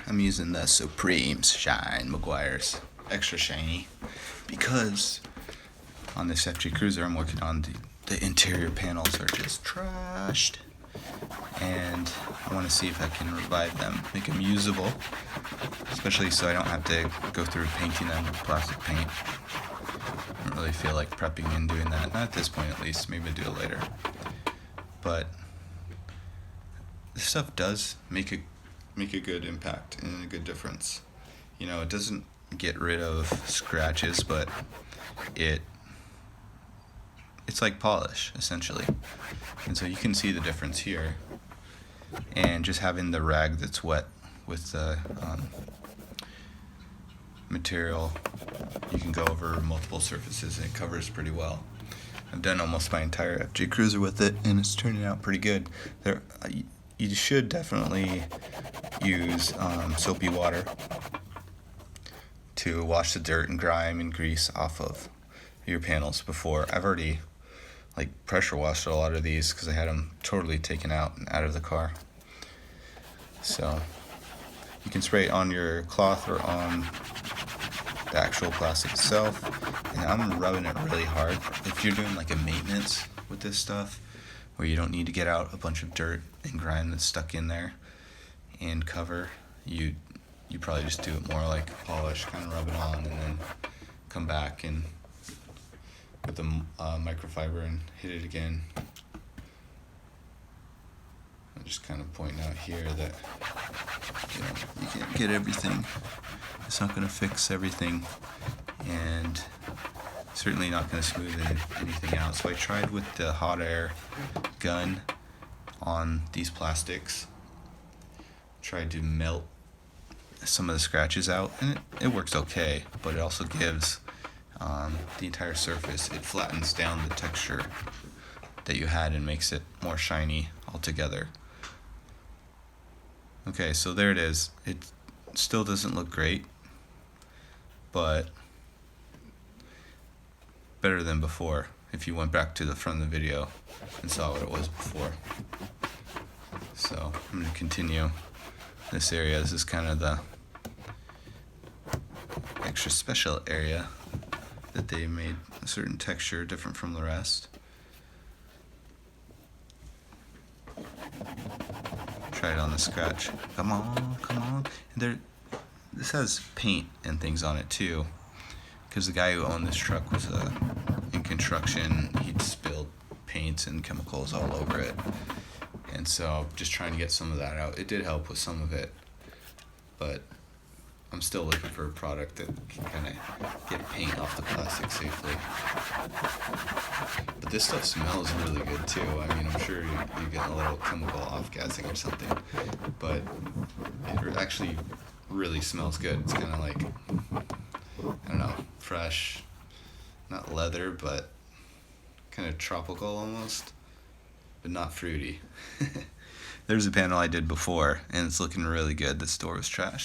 I'm using the Supreme Shine Meguiar's Extra Shiny because on this FJ Cruiser I'm working on the interior panels are just trashed, and I want to see if I can revive them, make them usable, especially so I don't have to go through painting them with plastic paint. I don't really feel like prepping and doing that, not at this point at least, maybe do it later. But this stuff does make a good impact and a good difference. You know, it doesn't get rid of scratches, but it's like polish essentially. And so you can see the difference here. And just having the rag that's wet with the material, you can go over multiple surfaces and it covers pretty well. I've done almost my entire FJ Cruiser with it, and it's turning out pretty good. You should definitely use soapy water to wash the dirt and grime and grease off of your panels before. I've already pressure washed a lot of these because I had them totally taken out and out of the car. So you can spray it on your cloth or on the actual plastic itself, and I'm rubbing it really hard. If you're doing like a maintenance with this stuff where you don't need to get out a bunch of dirt and grime that's stuck in there and cover, you probably just do it more like polish, kind of rub it on and then come back and with the microfiber and hit it again. I'm just kind of pointing out here that you can't get everything. It's not going to fix everything, and certainly not going to smooth anything out. So I tried with the hot air gun on these plastics, tried to melt some of the scratches out, and it works okay, but it also gives the entire surface, it flattens down the texture that you had and makes it more shiny altogether. Okay, so there it is. It still doesn't look great, but better than before if you went back to the front of the video and saw what it was before. So I'm going to continue this area. This is kind of the extra special area that they made a certain texture different from the rest. Try it on the scratch. Come on, come on. And this has paint and things on it too, because the guy who owned this truck was in construction. He'd spilled paints and chemicals all over it, and so just trying to get some of that out. It did help with some of it, but I'm still looking for a product that can kind of get paint off the plastic safely. But this stuff smells really good too. I mean, I'm sure you get a little chemical off-gassing or something, but it actually really smells good. It's kind of like, I don't know, fresh, not leather, but kind of tropical almost, but not fruity. There's a panel I did before, and it's looking really good. The store was trashed.